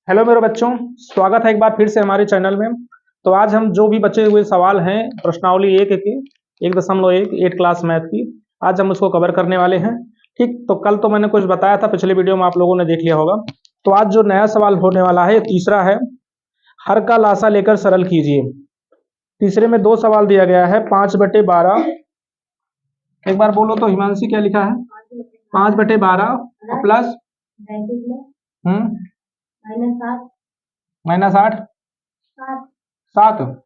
Hello मेरे बच्चों, स्वागत है एक बार फिर से हमारे चैनल में। तो आज हम जो भी बचे हुए सवाल हैं प्रश्नावली एक की 1.1 8 क्लास मैथ की, आज हम उसको कवर करने वाले हैं। ठीक, तो कल तो मैंने कुछ बताया था, पिछले वीडियो में आप लोगों ने देख लिया होगा। तो आज जो नया सवाल होने वाला है, तीसरा है, हर का लासा लेकर सरल कीजिए। तीसरे में दो सवाल दिया गया है, 5/12। एक बार बोलो तो हिमांशी, क्या लिखा है? 5/12 प्लस -8 7।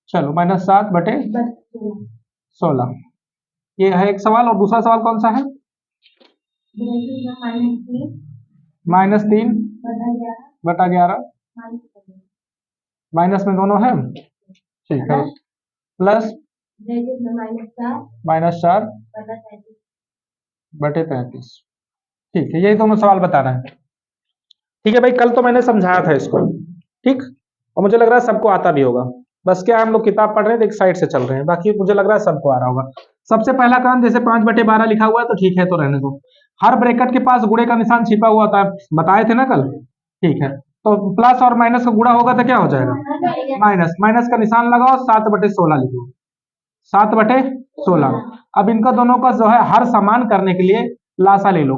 चलो -7/16 ये है एक सवाल। और दूसरा सवाल कौन सा है? -3/11 माइनस में दोनों है, ठीक है, प्लस -4/33। ठीक है, यही दोनों सवाल बता रहे हैं। ठीक है भाई, कल तो मैंने समझाया था इसको, ठीक, और मुझे लग रहा है सबको आता भी होगा। बस क्या हम लोग किताब पढ़ रहे हैं तो एक साइड से चल रहे हैं, बाकी मुझे लग रहा है सबको आ रहा होगा। सबसे पहला काम, जैसे 5/12 लिखा हुआ है तो ठीक है, तो रहने दो। हर ब्रैकेट के पास गुणे का निशान छिपा हुआ था, बताए थे ना कल। ठीक है, तो प्लस और माइनस का गुणा होगा तो क्या हो जाएगा? माइनस। माइनस का निशान लगाओ, 7/16 लिखो, 7/16। अब इनका दोनों का जो है हर समान करने के लिए लासा ले लो।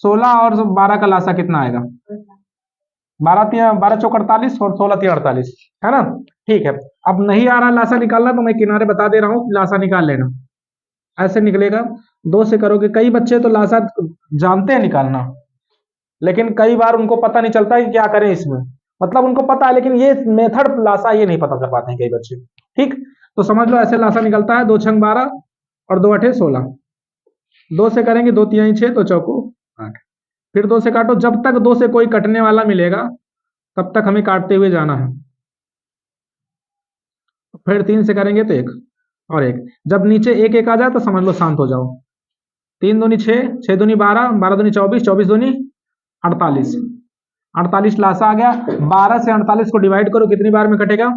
16 और 12 का लासा कितना आएगा? 12 चौक 48 और 16 3 48, है ना? ठीक है, अब नहीं आ रहा लासा निकालना तो मैं किनारे बता दे रहा हूँ, लासा निकाल लेना। ऐसे निकलेगा, 2 से करोगे। कई बच्चे तो लासा जानते हैं निकालना, लेकिन कई बार उनको पता नहीं चलता कि क्या करें इसमें। मतलब उनको पता है, लेकिन ये मेथड लासा ये नहीं पता कर पाते हैं कई बच्चे। ठीक, तो समझ लो ऐसे लासा निकलता है, 2×6 = 12 और 2×8 = 16। 2 से करेंगे, 2×3 = 6, तो चौको 8। फिर 2 से काटो, जब तक 2 से कोई कटने वाला मिलेगा तब तक हमें काटते हुए जाना है। फिर 3 से करेंगे तो 1 और 1। जब नीचे 1 1 आ जाए तो समझ लो शांत हो जाओ। 3 दूनी 6, 6 दूनी 12, 12 दूनी 24, 24 दूनी 48, 48 लासा आ गया। 12 से 48 को डिवाइड करो, कितनी बार में कटेगा?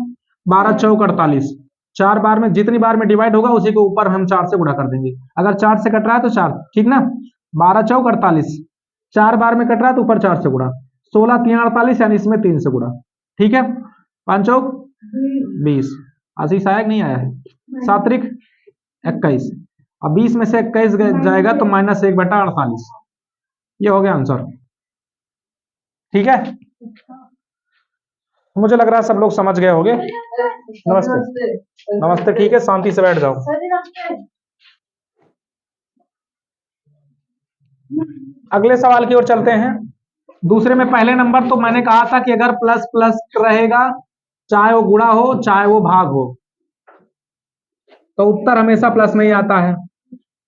12 चौक 48। 4 बार में, जितनी बार में डिवाइड होगा उसी को ऊपर हम 4 से गुणा कर देंगे। अगर 4 से कट रहा है तो 4, ठीक ना? 12 चौक 48, 4 बार में कट रहा है तो ऊपर 4 से गुणा। 16 3 48, यानी इसमें 3 से गुणा। ठीक है, 5 चौक 20। आशीष आया कि नहीं आया है? 7 त्रिक 21। अब 20 में से 21 जाएगा तो -1/48। ये हो गया आंसर। ठीक है, मुझे लग रहा है सब लोग समझ गए होंगे। नमस्ते नमस्ते, ठीक है, शांति से बैठ जाओ। अगले सवाल की ओर चलते हैं। दूसरे में पहले नंबर तो मैंने कहा था कि अगर प्लस प्लस रहेगा, चाहे वो गुणा हो चाहे वो भाग हो, तो उत्तर हमेशा प्लस में ही आता है।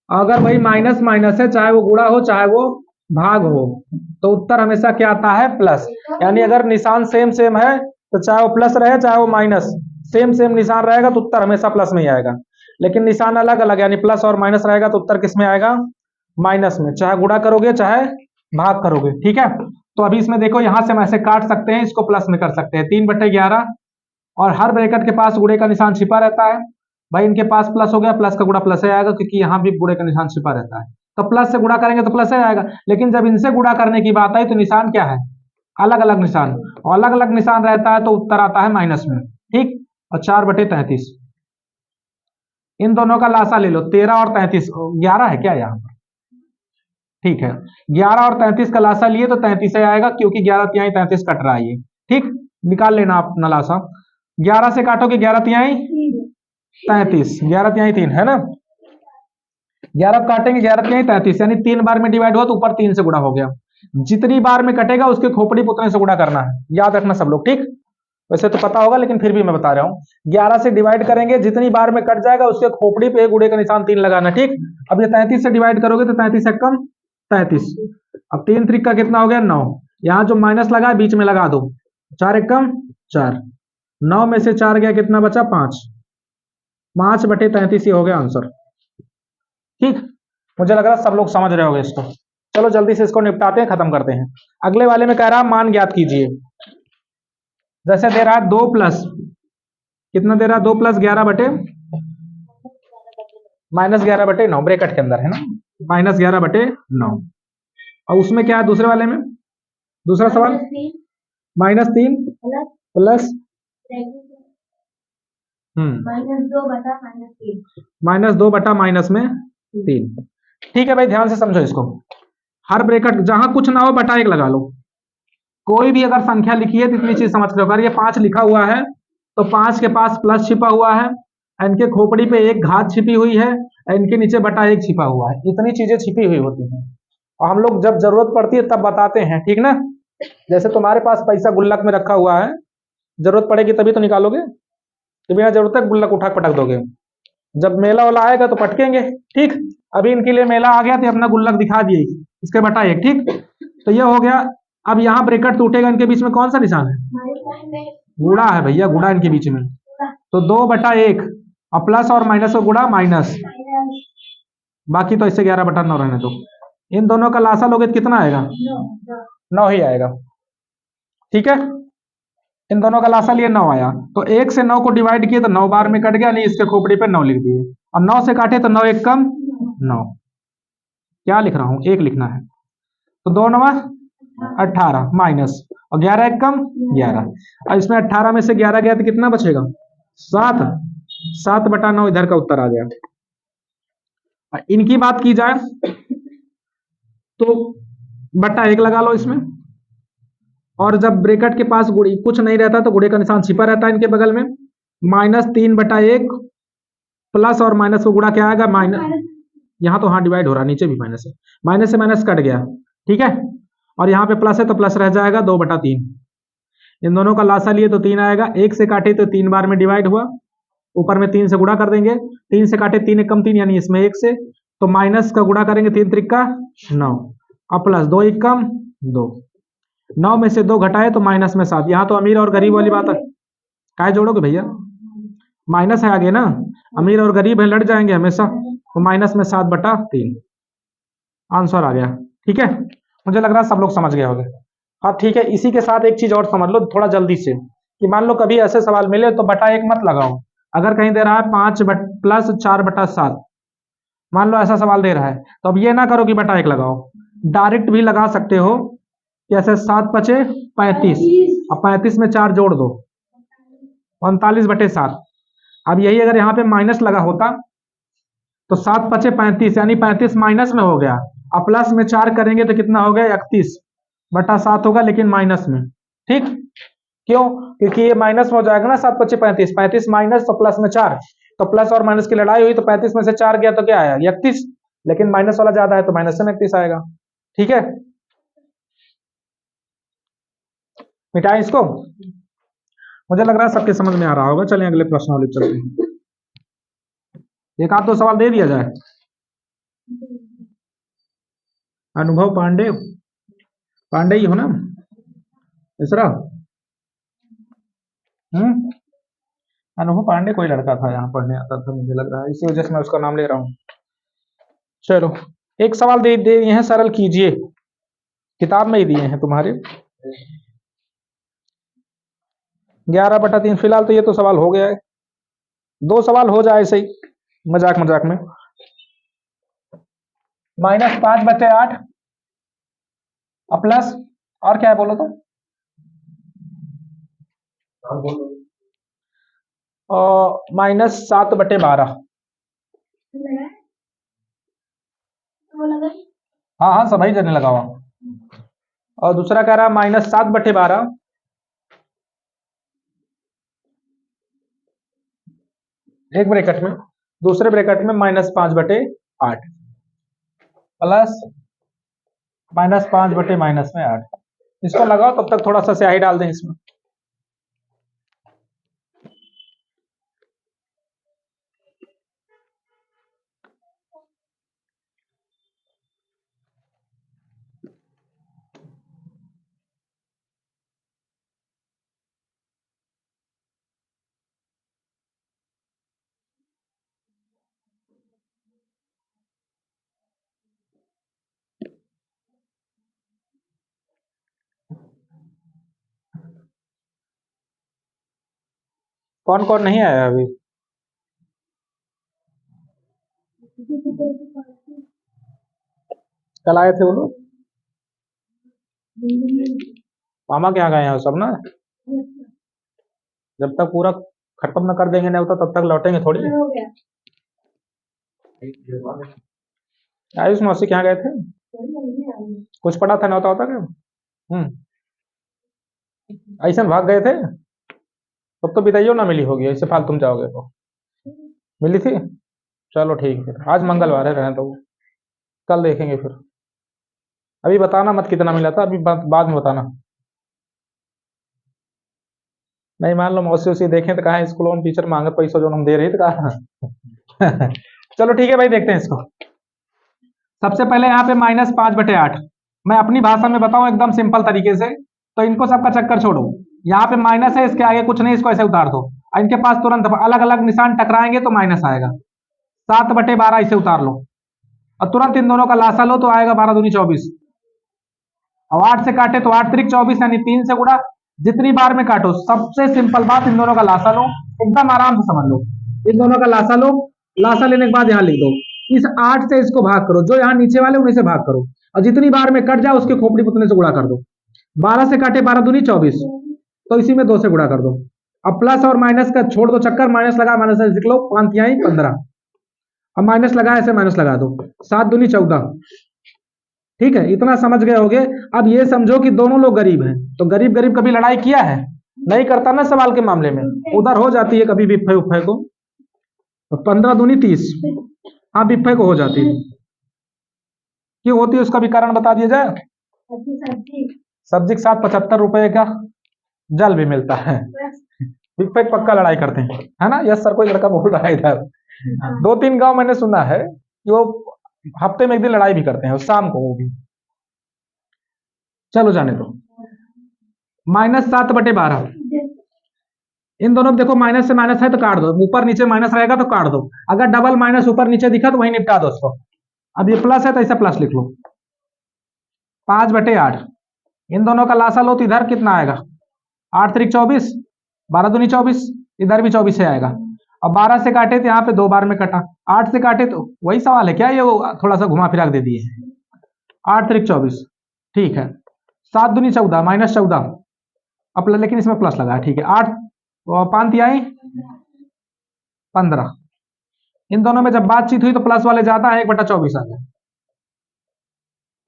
अगर वही माइनस माइनस है, चाहे वो गुणा हो चाहे वो भाग हो, तो उत्तर हमेशा क्या आता है? प्लस। यानी अगर निशान सेम सेम है तो चाहे वो प्लस रहे चाहे वो माइनस, सेम सेम निशान रहेगा तो उत्तर हमेशा प्लस में ही आएगा। लेकिन निशान अलग अलग, यानी प्लस और माइनस रहेगा तो उत्तर किस में आएगा? माइनस में, चाहे गुणा करोगे चाहे भाग करोगे। ठीक है, तो अभी इसमें देखो, यहां से हम ऐसे काट सकते हैं, इसको प्लस में कर सकते हैं। 3/11, और हर ब्रैकेट के पास गुणे का निशान छिपा रहता है। भाई इनके पास प्लस हो गया, प्लस का गुणा प्लस ही आएगा, क्योंकि यहाँ भी गुणे का निशान छिपा रहता है। तो प्लस से गुणा करेंगे तो प्लस ही आएगा। लेकिन जब इनसे गुणा करने की बात आई तो निशान क्या है? अलग अलग निशान, और अलग अलग निशान रहता है तो उत्तर आता है माइनस में। ठीक, और 4/33। इन दोनों का लासा ले लो, 13 और 33, 11 है क्या यहाँ पर? ठीक है, 11 और 33 का लासा लिए तो 33 ही आएगा, क्योंकि 11 तिहाई 33 कट रहा है ये। ठीक, निकाल लेना अपना लासा। 11 से काटोगे, 11 तिहाई 33, 11 तिहाई 3, है ना? 11 काटेंगे, 11 तिहाई 33, यानी 3 बार में डिवाइड हुआ तो ऊपर 3 से गुणा हो गया। जितनी बार में कटेगा उसके खोपड़ी पुतने से गुणा करना है, याद रखना सब लोग। ठीक, वैसे तो पता होगा लेकिन फिर भी मैं बता रहा हूँ। 11 से डिवाइड करेंगे, जितनी बार में कट जाएगा उसके खोपड़ी पे गुणे का निशान 3 लगाना। ठीक, अब ये 33 से डिवाइड करोगे तो 33 एक कम 33। अब 3 त्रिक का कितना हो गया? 9। यहाँ जो माइनस लगा है बीच में लगा दो, 4 एक कम 4। 9 में से 4 गया, कितना बचा? 5। 5/33 ही हो गया आंसर। ठीक, मुझे लग रहा है सब लोग समझ रहे होंगे इसको। चलो जल्दी से इसको निपटाते हैं, खत्म करते हैं। अगले वाले में कह रहा है मान ज्ञात कीजिए। जैसे दे रहा है 2 प्लस, कितना दे रहा है? 2 + 11 बटे -11/9, ब्रैकेट के अंदर है ना, -11/9। और उसमें क्या है दूसरे वाले में? दूसरा सवाल -3 प्लस -2/-3। ठीक है भाई, ध्यान से समझो इसको। हर ब्रैकेट जहां कुछ ना हो बटा 1 लगा लो। कोई भी अगर संख्या लिखी है तो इतनी चीज समझ लो, अगर ये 5 लिखा हुआ है तो 5 के पास प्लस छिपा हुआ है, इनके खोपड़ी पे एक घात छिपी हुई है, इनके नीचे बटा 1 छिपा हुआ है। इतनी चीजें छिपी हुई होती हैं और हम लोग जब जरूरत पड़ती है तब बताते हैं, ठीक ना। जैसे तुम्हारे पास पैसा गुल्लक में रखा हुआ है, जरूरत पड़ेगी तभी तो निकालोगे, तो बिना जरूरत है गुल्लक उठा पटक दोगे। जब मेला वाला आएगा तो पटकेंगे, ठीक। अभी इनके लिए मेला आ गया तो अपना गुल्लक दिखा दिए, इसके बटा 1, ठीक। तो ये हो गया। अब यहाँ ब्रैकेट टूटेगा, इनके बीच में कौन सा निशान है? गुणा है भैया, गुणा इनके बीच में। तो 2/1 और प्लस और माइनस को गुणा माइनस, बाकी तो इससे 11/9 रहने दो। इन दोनों का लासा लोगे तो कितना आएगा? 9 ही आएगा, ठीक है। इन दोनों का लासा लिए 9 आया, तो 1 से 9 को डिवाइड किए तो 9 बार में कट गया, नहीं इसके खोपड़ी पे 9 लिख दिए। अब 9 से काटे तो 9 एक कम 9, क्या लिख रहा हूं? 1 लिखना है। तो 2 9 18 माइनस, और 11 एक कम 11। अब इसमें 18 में से 11 गया तो कितना बचेगा? 7। 7/9 इधर का उत्तर आ गया। इनकी बात की जाए तो बटा 1 लगा लो इसमें, और जब ब्रैकेट के पास गुड़ी कुछ नहीं रहता तो गुड़े का निशान छिपा रहता है इनके बगल में। -3/1 प्लस और माइनस को गुणा क्या आएगा? माइनस, यहाँ तो हाँ डिवाइड हो रहा है, नीचे भी माइनस है, माइनस से माइनस कट गया, ठीक है। और यहाँ पे प्लस है तो प्लस रह जाएगा 2/3। इन दोनों का लासा लिए तो 3 आएगा, 1 से काटे तो 3 बार में डिवाइड हुआ, ऊपर में 3 से गुणा कर देंगे, 3 से काटे 3 एक कम 3, यानी इसमें 1 से, तो माइनस का गुणा करेंगे 3 त्रिका 9, और प्लस 2 एक कम 2, 9 में से 2 घटाए तो माइनस में 7। यहाँ तो अमीर और गरीब वाली बात है, काय जोड़ोगे भैया? माइनस है आगे ना, अमीर और गरीब है लड़ जाएंगे हमेशा, तो माइनस में 7/3 आंसर आ गया, ठीक है। मुझे लग रहा है सब लोग समझ गए होंगे। हाँ ठीक है, इसी के साथ एक चीज और समझ लो थोड़ा जल्दी से, कि मान लो कभी ऐसे सवाल मिले तो बटा 1 मत लगाओ। अगर कहीं दे रहा है 5 प्लस 4/7, मान लो ऐसा सवाल दे रहा है, तो अब ये ना करो कि बटा 1 लगाओ, डायरेक्ट भी लगा सकते हो। जैसे 7×5 = 35, अब 35 में 4 जोड़ दो, 39/7। अब यही अगर यहाँ पे माइनस लगा होता तो 7×5 = 35, यानी 35 माइनस में हो गया, अब प्लस में 4 करेंगे तो कितना हो गया? 31/7 होगा, लेकिन माइनस में, ठीक। क्यों? क्योंकि ये माइनस में हो जाएगा ना, 7×5 = 35 माइनस तो प्लस में 4, तो प्लस और माइनस की लड़ाई हुई तो 35 में से 4 गया तो क्या आया? 31, लेकिन माइनस वाला ज्यादा है तो माइनस से 31 आएगा, ठीक है। मिटाएं इसको, मुझे लग रहा है सबके समझ में आ रहा होगा। चलें अगले प्रश्नावली चलते हैं, एक आध दो सवाल दे दिया जाए। अनुभव पांडे, पांडे ही हो ना मिश्रा? अनुभव पांडे कोई लड़का था यहाँ पढ़ने आता था, मुझे लग रहा है, इसी वजह से मैं उसका नाम ले रहा हूँ। चलो एक सवाल दे दिए हैं, सरल कीजिए, किताब में ही दिए हैं तुम्हारे। 11/3, फिलहाल तो ये तो सवाल हो गया है, 2 सवाल हो जाए सही, मजाक मजाक में। -5/8 और प्लस, और क्या है बोलो तो? और -7/12। हाँ हाँ सभी जने लगा हुआ। और दूसरा कह रहा -7/12, एक ब्रैकेट में, दूसरे ब्रैकेट में -5/8 प्लस -5/-8। इसको लगाओ, तब तक थोड़ा सा स्याही डाल दें इसमें। कौन कौन नहीं आया अभी? कल आए थे वो लोग? मामा के यहाँ गए हैं सब ना, जब तक पूरा खत्म न कर देंगे नहीं तब तक लौटेंगे थोड़ी। आयुष मौसी के यहाँ गए थे, कुछ पड़ा था नौता होता क्या? ऐसे में भाग गए थे, तब तो बिदाइयो ना मिली होगी, ऐसे फाल तुम जाओगे तो मिली थी। चलो ठीक है, आज मंगलवार है, रहने तो कल देखेंगे फिर। अभी बताना मत कितना मिला था, अभी बाद में बताना। नहीं मान लो मौसी उसी देखें तो कहा स्कूलों में टीचर मांगे पैसा जो हम दे रहे थे कहा। चलो ठीक है भाई, देखते हैं इसको। सबसे पहले यहाँ पे -5/8 मैं अपनी भाषा में बताऊं एकदम सिंपल तरीके से, तो इनको सबका चक्कर छोड़ो। यहाँ पे माइनस है, इसके आगे कुछ नहीं, इसको ऐसे उतार दो। इनके पास तुरंत अलग अलग निशान टकराएंगे तो माइनस आएगा। 7/12 इसे उतार लो और तुरंत इन दोनों का लासा लो तो आएगा 12 दूनी 24। अब 8 से काटे तो 8 त्रिक 24 यानी 3 से गुणा। जितनी बार में काटो, सबसे सिंपल बात, इन दोनों का लासा लो, एकदम आराम से समझ लो। इन दोनों का लासा लो, लासा लेने के बाद यहाँ लिख दो। इस 8 से इसको भाग करो, जो यहाँ नीचे वाले उन्हीं से भाग करो, और जितनी बार में कट जाए उसके खोपड़ी पुतने से गुणा कर दो। 12 से काटे 12 दूनी 24, तो इसी में 2 से गुणा कर दो। अब प्लस और माइनस का छोड़ दो चक्कर, माइनस लगा माइनस लिख लो, 5 तिहाई 15। अब माइनस लगा ऐसे माइनस लगा दो, 7 दूनी 14। ठीक है, इतना समझ गए होगे। अब ये समझो कि दोनों लोग गरीब हैं, तो गरीब गरीब कभी लड़ाई किया है? नहीं करता ना सवाल के मामले में, उधर हो जाती है कभी बिफे उफे को। तो 15 दूनी 30, हाँ बिफे को हो जाती है। क्यों होती है उसका भी कारण बता दिया जाए। सब्जी के साथ 75 रुपए का जल भी मिलता है, बिफे पक्का लड़ाई करते हैं, है ना? यस सर, कोई लड़का बोल रहा है इधर। 2-3 गांव मैंने सुना है कि वो हफ्ते में एक दिन लड़ाई भी करते हैं, शाम को वो भी। चलो जाने दो। -7/12 इन दोनों देखो, माइनस से माइनस है तो काट दो, ऊपर नीचे माइनस रहेगा तो काट दो। अगर डबल माइनस ऊपर नीचे दिखा तो वही निपटा दो उसको। अब ये प्लस है तो ऐसा प्लस लिख लो। 5/8 इन दोनों का लासा लो तो इधर कितना आएगा? 8 त्रिक 24, 12 दूनी 24, इधर भी 24 से आएगा। अब 12 से काटे तो यहाँ पे 2 बार में कटा, 8 से काटे तो वही सवाल है क्या, ये वो थोड़ा सा घुमा फिरा दे दिए। 8 त्रिक 24, ठीक है। 7 दूनी 14 -14, अब लेकिन इसमें प्लस लगा है, ठीक है। 8 5 तिहाई 15। इन दोनों में जब बातचीत हुई तो प्लस वाले ज्यादा है, 1/24 आ गया।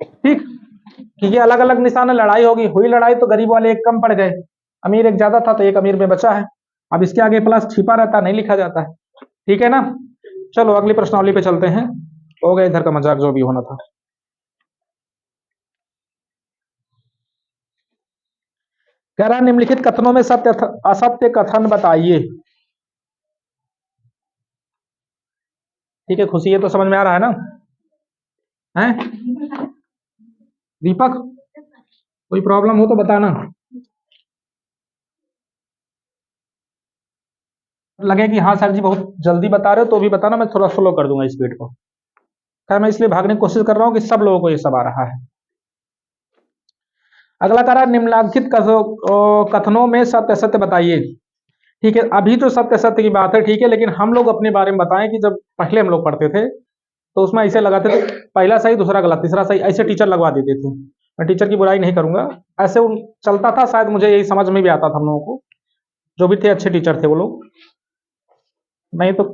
ठीक, क्योंकि अलग अलग निशान, लड़ाई होगी, हुई लड़ाई तो गरीब वाले एक कम पड़ गए, अमीर एक ज्यादा था तो एक अमीर में बचा है। अब इसके आगे प्लस छिपा रहता, नहीं लिखा जाता है, ठीक है ना? चलो अगली प्रश्नावली पे चलते हैं। हो गया इधर का मजाक जो भी होना था। कह रहा निम्नलिखित कथनों में सत्य असत्य कथन बताइए। ठीक है खुशी, ये तो समझ में आ रहा है ना? हैं दीपक, कोई प्रॉब्लम हो तो बताना। लगे कि हाँ सर जी बहुत जल्दी बता रहे हो तो भी बताना, मैं थोड़ा स्लो कर दूंगा स्पीड को। खैर मैं इसलिए भागने की कोशिश कर रहा हूँ कि सब लोगों को ये सब आ रहा है। अगला कह रहा है निम्नलिखित कथनों में सत्य असत्य बताइए। ठीक है, अभी तो सत्य सत्य की बात है, ठीक है, लेकिन हम लोग अपने बारे में बताएं कि जब पहले हम लोग पढ़ते थे तो उसमें ऐसे लगाते थे, पहला सही दूसरा गलत तीसरा सही, ऐसे टीचर लगवा देते थे। मैं टीचर की बुराई नहीं करूंगा, ऐसे चलता था, शायद मुझे यही समझ में भी आता था हम लोगों को, जो भी थे अच्छे टीचर थे वो लोग। नहीं तो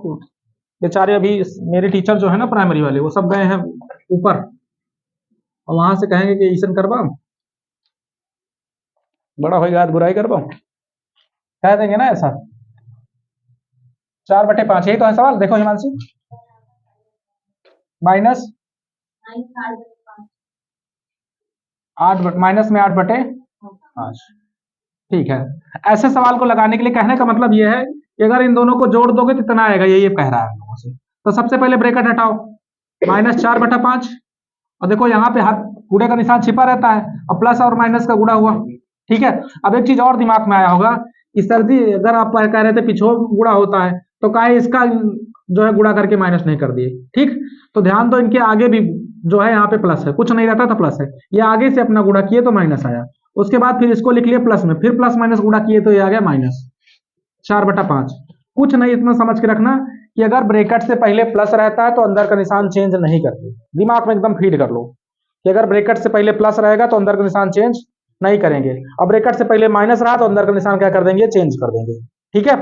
बेचारे अभी मेरे टीचर जो है ना प्राइमरी वाले, वो सब गए हैं ऊपर और वहां से कहेंगे कि ईसन करवा बड़ा होगा बुराई करवा, कह देंगे ना ऐसा। 4/5 यही तो है सवाल। देखो हिमांशु, माइनस 8 माइनस में 8/5, ठीक है। ऐसे सवाल को लगाने के लिए कहने का मतलब यह है कि अगर इन दोनों को जोड़ दोगे तो कितना आएगा, ये कह रहा है हम लोगों से। तो सबसे पहले ब्रैकेट हटाओ, -4/5, और देखो यहाँ पे हाथ गुणे का निशान छिपा रहता है और प्लस और माइनस का गुणा हुआ, ठीक है। अब एक चीज और दिमाग में आया होगा कि सर जी अगर आप कह रहे थे पिछोड़ गुणा होता है तो काहे इसका जो है गुणा करके माइनस नहीं कर दिए। ठीक, तो ध्यान दो इनके आगे भी जो है यहाँ पे प्लस है, कुछ नहीं रहता था प्लस है, ये आगे से अपना गुणा किए तो माइनस आया, उसके बाद फिर इसको लिख लिया प्लस में, फिर प्लस माइनस गुणा किए तो ये आ गया -4/5। कुछ नहीं, इतना समझ के रखना कि अगर ब्रैकेट से पहले प्लस रहता है तो अंदर का निशान चेंज नहीं करते। दिमाग में एकदम फीड कर लो कि अगर ब्रैकेट से पहले प्लस रहेगा तो अंदर का निशान चेंज नहीं करेंगे। अब ब्रैकेट से पहले माइनस रहा तो अंदर का निशान क्या कर देंगे, चेंज कर देंगे। ठीक है,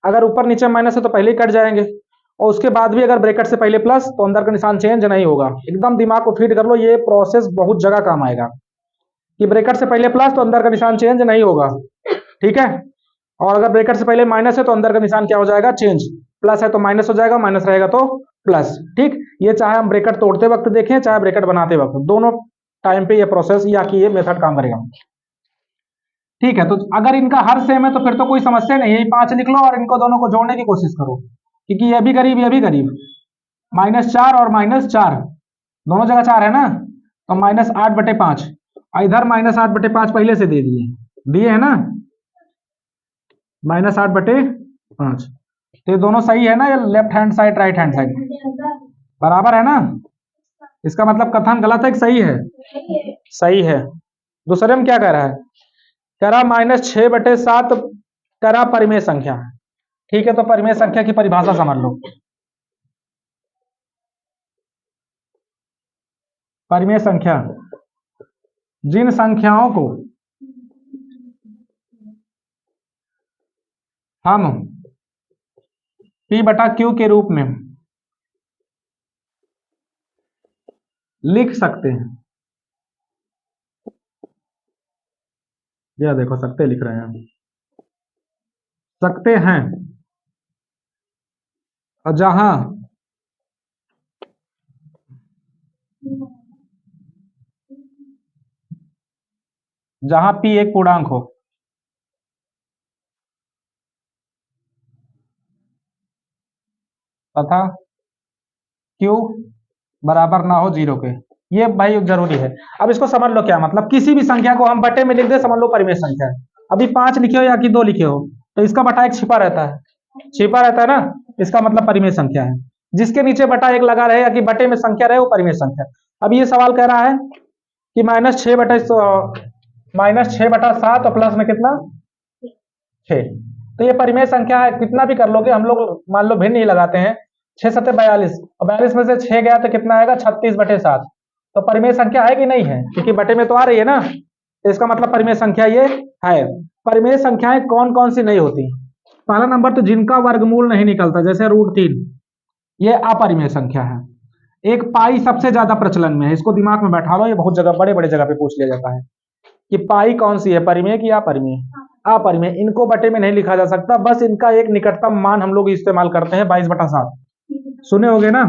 अगर ऊपर नीचे माइनस है तो पहले ही कट जाएंगे, और उसके बाद भी अगर ब्रैकेट से पहले प्लस तो अंदर का निशान चेंज नहीं होगा। एकदम दिमाग को फीड कर लो, ये प्रोसेस बहुत जगह काम आएगा कि ब्रैकेट से पहले प्लस तो अंदर का निशान चेंज नहीं होगा। ठीक है, और अगर ब्रैकेट से पहले माइनस है तो अंदर का निशान क्या हो जाएगा, चेंज। प्लस है तो माइनस हो जाएगा, माइनस रहेगा तो प्लस। ठीक, ये चाहे हम ब्रैकेट तोड़ते वक्त देखें चाहे ब्रैकेट बनाते वक्त, दोनों टाइम पे ये प्रोसेस या कि ये मेथड काम करेगा। ठीक है, तो अगर इनका हर सेम है तो फिर तो कोई समस्या नहीं है, 5 लिख लो और इनको दोनों को जोड़ने की कोशिश करो, क्योंकि ये भी करीब ये भी करीब। -4 और -4 दोनों जगह 4 है ना, तो -8/5, इधर -8/5 पहले से दे दिए दिए है ना, -8/5। तो ये दोनों सही है ना, ये left hand side right hand side बराबर है ना। इसका मतलब कथन गलत है कि सही है, सही है। दूसरे में क्या कह रहा है, कह रहा -6/7 कह रहा परिमेय संख्या है। ठीक है, तो परिमेय संख्या की परिभाषा समझ लो। परिमेय संख्या जिन संख्याओं को हम P/Q के रूप में लिख सकते हैं, यह देखो सकते लिख रहे हैं, सकते हैं, और जहां P एक पूर्णांक हो तथा Q बराबर ना हो 0 के, ये भाई जरूरी है। अब इसको समझ लो, क्या मतलब, किसी भी संख्या को हम बटे में लिख दे, समझ लो परिमेय संख्या है। अभी 5 लिखे हो या कि 2 लिखे हो, तो इसका बटा एक छिपा रहता है, छिपा रहता है ना, इसका मतलब परिमेय संख्या है। जिसके नीचे बटा एक लगा रहे या कि बटे में संख्या रहे वो परिमेय संख्या। अब ये सवाल कह रहा है कि -6/7 और प्लस में कितना 6, तो ये परिमेय संख्या है। कितना भी कर लोगे, हम लोग मान लो भिन्न ही लगाते हैं, 6×7 42, और 42 में से 6 गया तो कितना आएगा, 36/7। तो परिमेय संख्या है कि नहीं है, क्योंकि बटे में तो आ रही है ना, तो इसका मतलब परिमेय संख्या ये है। परिमेय संख्याएं कौन कौन सी नहीं होती, पहला नंबर तो जिनका वर्गमूल नहीं निकलता, जैसे √3, ये अपरिमेय संख्या है। एक पाई सबसे ज्यादा प्रचलन में है, इसको दिमाग में बैठा लो, ये बहुत जगह बड़े बड़े जगह पे पूछ लिया जाता है कि पाई कौन सी है, परिमेय की अपरिमेय। अपरिमेय, इनको बटे में नहीं लिखा जा सकता, बस इनका एक निकटतम मान हम लोग इस्तेमाल करते हैं, 22/7। सुने होगे ना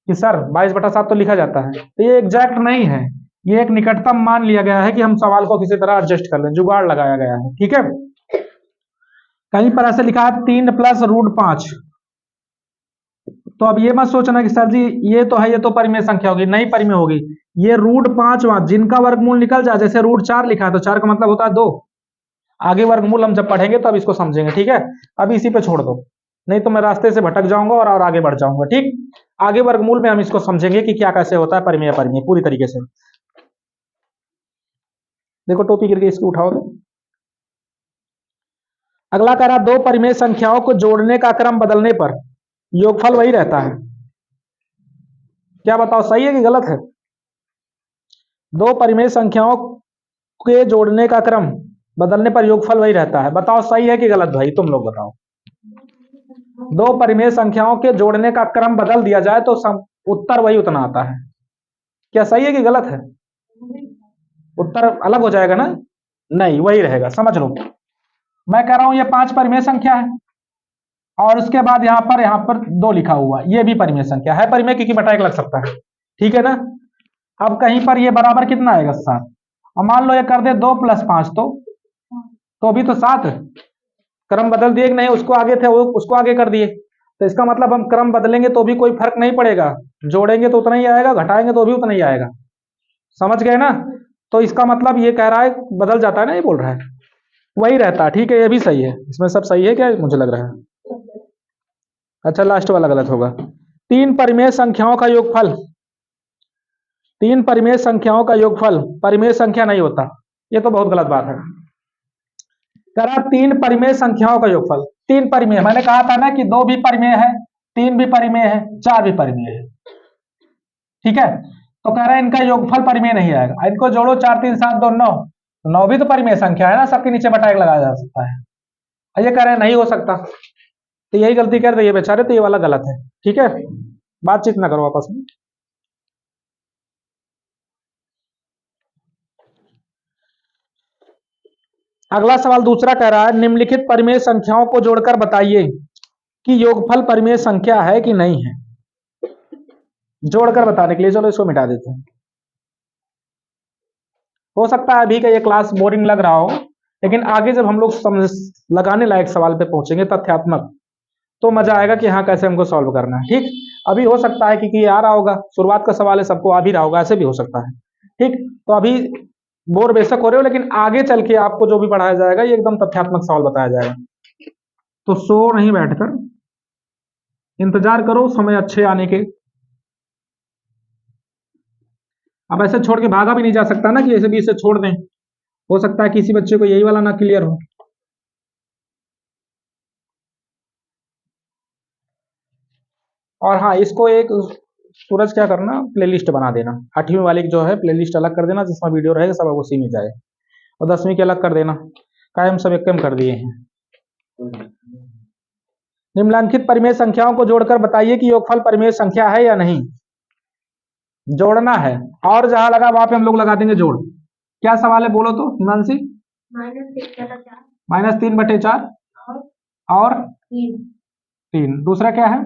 कि सर 22/7 तो लिखा जाता है, तो ये एग्जैक्ट नहीं है, ये एक निकटतम मान लिया गया है कि हम सवाल को किसी तरह एडजस्ट कर लें, जुगाड़ लगाया गया है। ठीक है, कहीं पर ऐसे लिखा है 3 + √5, तो अब ये मत सोचना कि सर जी ये तो है, ये तो परिमेय संख्या होगी, नहीं परिमेय होगी। ये √5 जिनका वर्गमूल निकल जाए, जैसे √4 लिखा है तो 4 का मतलब होता है 2। आगे वर्गमूल हम जब पढ़ेंगे तब इसको समझेंगे। ठीक है, अभी इसी पे छोड़ दो, नहीं तो मैं रास्ते से भटक जाऊंगा और आगे बढ़ जाऊंगा। ठीक, आगे वर्गमूल में हम इसको समझेंगे कि क्या कैसे होता है परिमेय परिमेय पूरी तरीके से। देखो टोपी गिर गई, इसको उठाओ। अगला कह रहा, दो परिमेय संख्याओं को जोड़ने का क्रम बदलने पर योगफल वही रहता है। क्या बताओ, सही है कि गलत है? दो परिमेय संख्याओं के जोड़ने का क्रम बदलने पर योगफल वही रहता है, बताओ सही है कि गलत, भाई तुम लोग बताओ। दो परिमेय संख्याओं के जोड़ने का क्रम बदल दिया जाए तो उत्तर वही उतना आता है, क्या सही है कि गलत है? उत्तर अलग हो जाएगा ना, नहीं वही रहेगा, समझ लो। मैं कह रहा हूं ये 5 परिमेय संख्या है, और उसके बाद यहाँ पर 2 लिखा हुआ, ये भी परिमेय संख्या है, परिमेय क्योंकि बटा 1 लग सकता है। ठीक है ना, अब कहीं पर ये बराबर कितना आएगा, 7, और मान लो ये कर दे 2 + 5, तो अभी तो 7, क्रम बदल दिए कि नहीं, उसको आगे थे वो उसको आगे कर दिए, तो इसका मतलब हम क्रम बदलेंगे तो भी कोई फर्क नहीं पड़ेगा, जोड़ेंगे तो उतना ही आएगा, घटाएंगे तो भी उतना ही आएगा, समझ गए ना। तो इसका मतलब ये कह रहा है बदल जाता है ना, ये बोल रहा है वही रहता है। ठीक है, ये भी सही है, इसमें सब सही है क्या, मुझे लग रहा है। अच्छा, लास्ट वाला गलत होगा। 3 परिमेय संख्याओं का योगफल, 3 परिमेय संख्याओं का योगफल परिमेय संख्या नहीं होता, ये तो बहुत गलत बात है। कह रहा 3 परिमेय संख्याओं का योगफल, 3 परिमेय, मैंने कहा था ना कि 2 भी परिमेय है, 3 भी परिमेय है, 4 भी परिमेय है। ठीक है, तो कह रहा है इनका योगफल परिमेय नहीं आएगा, इनको जोड़ो, 4 3 7 2 9, तो 9 भी तो परिमेय संख्या है ना, सबके नीचे बटा 1 लगाया जा सकता है। ये कह रहे हैं नहीं हो सकता, तो यही गलती कर रही है बेचारे, तो ये वाला गलत है। ठीक है, बातचीत ना करो आपस में। अगला सवाल दूसरा कह रहा है, निम्नलिखित परिमेय संख्याओं को जोड़कर बताइए कि योगफल परिमेय संख्या है कि नहीं है। जोड़कर बताने के लिए चलो इसको मिटा देते हैं। हो सकता है अभी का ये क्लास बोरिंग लग रहा हो, लेकिन आगे जब हम लोग समझ लगाने लायक सवाल पे पहुंचेंगे तथ्यात्मक, तो मजा आएगा कि हाँ कैसे हमको सॉल्व करना है। ठीक, अभी हो सकता है कि आ रहा होगा, शुरुआत का सवाल है, सबको आ भी रहा होगा, ऐसे भी हो सकता है। ठीक, तो अभी बोर बेशक हो रहे हो, लेकिन आगे चल के आपको जो भी पढ़ाया जाएगा ये एकदम तथ्यात्मक सवाल बताया जाएगा। तो सो नहीं बैठकर इंतजार करो समय अच्छे आने के। अब ऐसे छोड़ के भागा भी नहीं जा सकता ना कि ऐसे भी इसे छोड़ दें, हो सकता है किसी बच्चे को यही वाला ना क्लियर हो। और हाँ, इसको एक सूरज क्या करना, प्लेलिस्ट बना देना, 8वीं वाली जो है प्लेलिस्ट अलग कर देना, जिसमें वीडियो रहेगा सब उसी में जाए, और 10वीं के अलग कर देना। कायम सब एक कम कर दिए हैं। निम्नलिखित परिमेय संख्याओं को जोड़कर बताइए कि योगफल परिमेय संख्या है या नहीं। जोड़ना है, और जहां लगा वहां पे हम लोग लगा देंगे जोड़। क्या सवाल है बोलो तो हिमांशी। -3/4 और 3। दूसरा क्या है?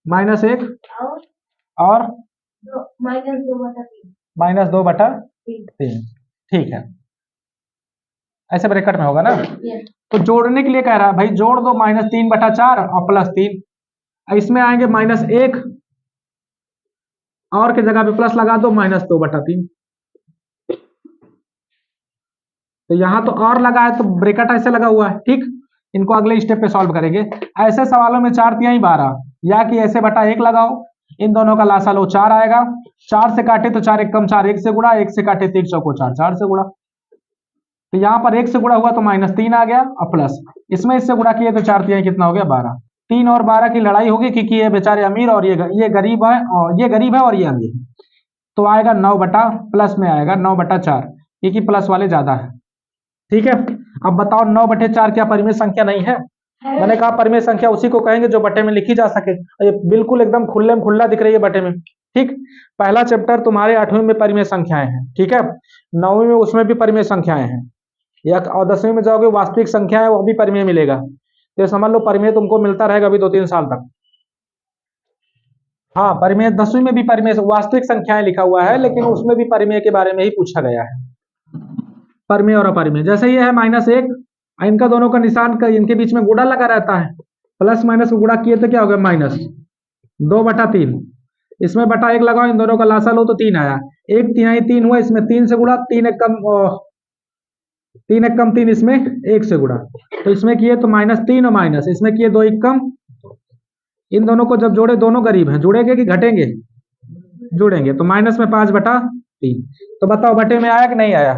-1 और -2/3। ठीक है, ऐसे ब्रैकेट में होगा ना। तो जोड़ने के लिए कह रहा है भाई जोड़ दो -3/4 और +3। इसमें आएंगे -1 और की जगह पे प्लस लगा दो -2/3। तो यहां तो और लगा है तो ब्रैकेट ऐसे लगा हुआ है। ठीक, इनको अगले स्टेप पे सॉल्व करेंगे। ऐसे सवालों में 4 तिहाई 12, या कि ऐसे बटा 1 लगाओ, इन दोनों का लासा लो 4 आएगा। 4 से काटे तो 4 1 कम 4, 1 से गुणा, 1 से काटे 3 चौको 4, 4 से गुणा। तो यहाँ पर 1 से गुणा हुआ तो -3 आ गया, और प्लस इसमें इससे गुणा किए तो 4 तिहाई कितना हो गया 12। 3 और 12 की लड़ाई होगी, क्योंकि ये बेचारे अमीर और ये गरीब है, और ये गरीब है और ये अमीर है। तो आएगा 9 बटा प्लस में आएगा 9/4, क्योंकि प्लस वाले ज्यादा है। ठीक है, अब बताओ 9/4 क्या परिमेय संख्या नहीं है? मैंने कहा परिमेय संख्या उसी को कहेंगे जो बटे में लिखी जा सके। ये बिल्कुल एकदम खुले में खुला दिख रही है बटे में। ठीक, पहला चैप्टर तुम्हारे 8वीं में परिमेय संख्याएं हैं। ठीक है, 9वीं में उसमें भी परिमेय संख्याएं हैं, या और 10वीं में जाओगे वास्तविक संख्या है, वो भी परिमेय मिलेगा। तो समझ लो परिमेय तुमको मिलता रहेगा अभी 2-3 साल तक। हाँ, परिमेय 10वीं में भी परिमेय वास्तविक संख्याएं लिखा हुआ है, लेकिन उसमें भी परिमेय के बारे में ही पूछा गया है, परिमेय और अपरिमेय। जैसे ये है -1, इनका दोनों का निशान का इनके बीच में गुणा लगा रहता है, प्लस माइनस को गुणा किए तो क्या हो गया -2/3। इसमें बटा 1 लगाओ, इन दोनों का लासा लो तो 3 आया। 1 तिहाई 3 हुआ, इसमें 3 से गुणा, 3 1 कम 3, इसमें 1 से गुणा। तो इसमें किए तो -3 और माइनस, इसमें किए 2 1 कम। इन दोनों को जब जोड़े, दोनों गरीब हैं, जुड़ेंगे कि घटेंगे? जुड़ेंगे। तो माइनस में 5/3। तो बताओ बटे में आया कि नहीं आया?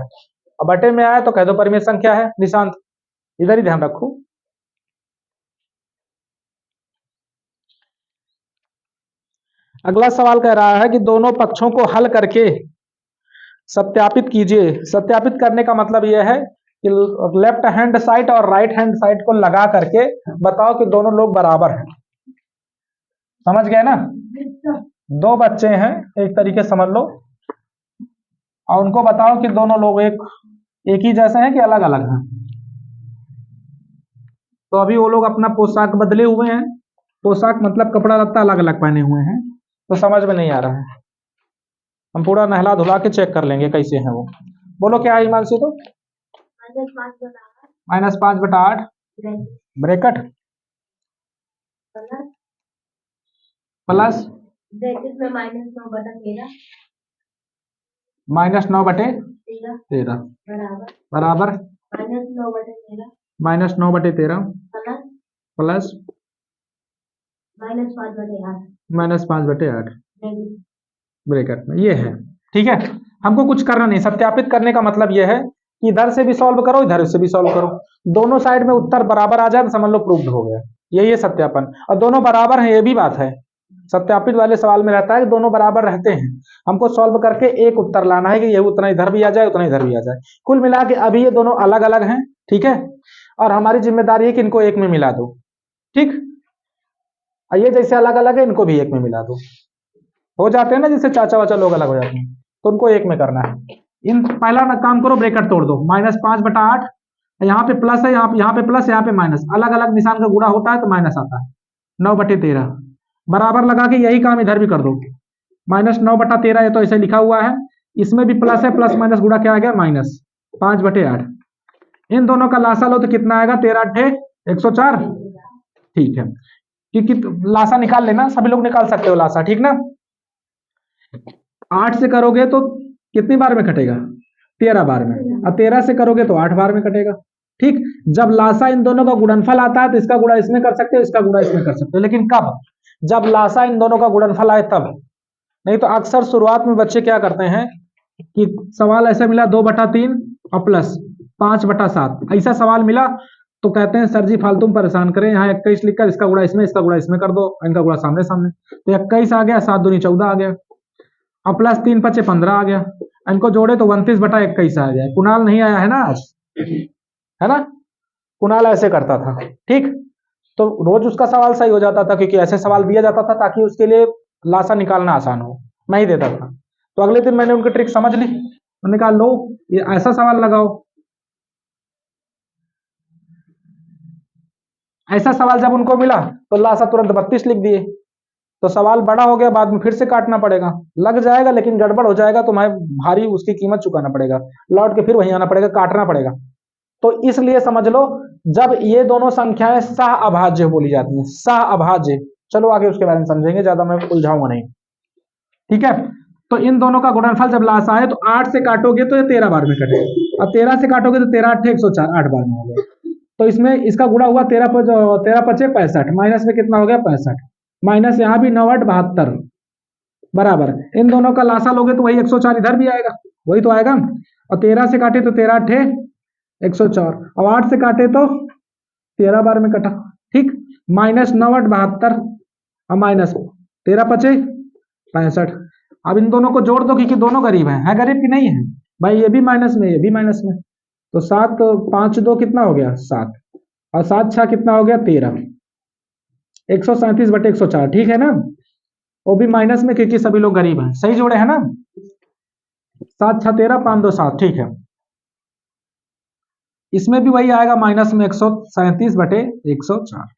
अब बटे में आया तो कह दो परिमेय संख्या है, निशांत इधर ही ध्यान रखो। अगला सवाल कह रहा है कि दोनों पक्षों को हल करके सत्यापित कीजिए। सत्यापित करने का मतलब यह है कि लेफ्ट हैंड साइड और राइट हैंड साइड को लगा करके बताओ कि दोनों लोग बराबर हैं। समझ गए ना? 2 बच्चे हैं एक तरीके समझ लो, और उनको बताओ कि दोनों लोग एक ही जैसे हैं कि अलग अलग हैं। तो अभी वो लोग अपना पोशाक बदले हुए हैं, पोशाक मतलब कपड़ा लत्ता अलग अलग पहने हुए हैं, तो समझ में नहीं आ रहा है। हम पूरा नहला धुला के चेक कर लेंगे कैसे हैं वो। बोलो क्या है हिमांशु? तो -5/8 ब्रैकेट प्लस -9/13 बराबर -9/13 प्लस -5/8 ब्रैकेट में। ये है। ठीक है, हमको कुछ करना नहीं। सत्यापित करने का मतलब यह है कि इधर से भी सॉल्व करो, इधर से भी सॉल्व करो, दोनों साइड में उत्तर बराबर आ जाए तो समझ लो प्रूव्ड हो गया। यही है सत्यापन। और दोनों बराबर हैं ये भी बात है, सत्यापित वाले सवाल में रहता है कि दोनों बराबर रहते हैं, हमको सॉल्व करके एक उत्तर लाना है कि ये उतना इधर भी आ जाए उतना इधर भी आ जाए। कुल मिला के अभी ये दोनों अलग अलग हैं, ठीक है, और हमारी जिम्मेदारी है कि इनको एक में मिला दो, ठीक। ये जैसे अलग अलग है इनको भी एक में मिला दो। हो जाते हैं ना जैसे चाचा वाचा लोग अलग हो जाते हैं, तो उनको एक में करना है। इन पहला काम करो, ब्रैकेट तोड़ दो, -5/8, यहाँ पे प्लस है, यहाँ पे प्लस, यहाँ पे माइनस, अलग अलग निशान का गुणा होता है तो माइनस आता है। 9/13 बराबर लगा के यही काम इधर भी कर दो, -9/13, ये तो ऐसे लिखा हुआ है, इसमें भी प्लस है, प्लस माइनस गुणा क्या आ गया माइनस, 5/8। इन दोनों का लासा लो तो कितना आएगा, 13×8 = 104, ठीक है। क्योंकि लासा निकाल लेना, सभी लोग निकाल सकते हो लासा, ठीक ना। 8 से करोगे तो कितनी बार में कटेगा, 13 बार में, और 13 से करोगे तो 8 बार में कटेगा, ठीक। जब लासा इन दोनों का गुणनफल आता है तो इसका गुणा इसमें कर सकते हो, इसका गुणा इसमें कर सकते हो, लेकिन कब, जब लासा इन दोनों का गुणनफल आए तब। नहीं तो अक्सर शुरुआत में बच्चे क्या करते हैं कि सवाल ऐसे मिला 2/3 और प्लस 5/7, ऐसा सवाल मिला तो कहते हैं सर जी फालतू में परेशान करें, यहाँ 21 लिखकर इसका गुणा इसमें, इसका गुणा इसमें कर दो, इनका गुणा सामने सामने, तो 21 आ गया, 7 दूनी 14 आ गया, और प्लस 3×5 = 15 आ गया, इनको जोड़े तो 29/21 आ गया। कुणाल नहीं आया है ना आज, है ना, कुणाल ऐसे करता था, ठीक। तो रोज उसका सवाल सही हो जाता था क्योंकि ऐसे सवाल दिया जाता था ताकि उसके लिए लासा निकालना आसान हो, मैं ही देता था। तो अगले दिन मैंने उनकी ट्रिक समझ ली, उन्होंने कहा लो ये ऐसा सवाल लगाओ, ऐसा सवाल जब उनको मिला तो लासा तुरंत 32 लिख दिए, तो सवाल बड़ा हो गया, बाद में फिर से काटना पड़ेगा, लग जाएगा लेकिन गड़बड़ हो जाएगा, तुम्हें भारी उसकी कीमत चुकाना पड़ेगा, लौट के फिर वहीं आना पड़ेगा, काटना पड़ेगा। तो इसलिए समझ लो जब ये दोनों संख्याएं सह अभाज्य बोली जाती हैं, सह अभाज्य, चलो आगे उसके बारे में समझेंगे, ज्यादा मैं उलझाऊंगा नहीं, ठीक है। तो इन दोनों का गुणनफल जब लासा है तो 8 से काटोगे तो ये 13 बार में कटेगा, और 13 से काटोगे तो 13×8 = 104, 8 बार में हो गया। तो इसमें इसका गुणा हुआ 13×5 = 65, माइनस में कितना हो गया 65, माइनस यहाँ भी 9×8 = 72 बराबर, इन दोनों का लासा लोगे तो वही 104 इधर भी आएगा, वही तो आएगा। और 13 से काटे तो 13×8 = 104, और 8 से काटे तो 13 बार में कटा, ठीक। -9×8 = 72 और माइनस 13×5 = 65। अब इन दोनों को जोड़ दो क्योंकि दोनों गरीब हैं, है गरीब की नहीं है भाई, ये भी माइनस में ये भी माइनस में, तो 7 5 2 कितना हो गया 7, और 7 6 कितना हो गया 13, 137/104, ठीक है ना। वो भी माइनस में क्योंकि सभी लोग गरीब हैं, सही जोड़े हैं ना, 7 6 13 5 2 7, ठीक है। इसमें भी वही आएगा माइनस में 137/104।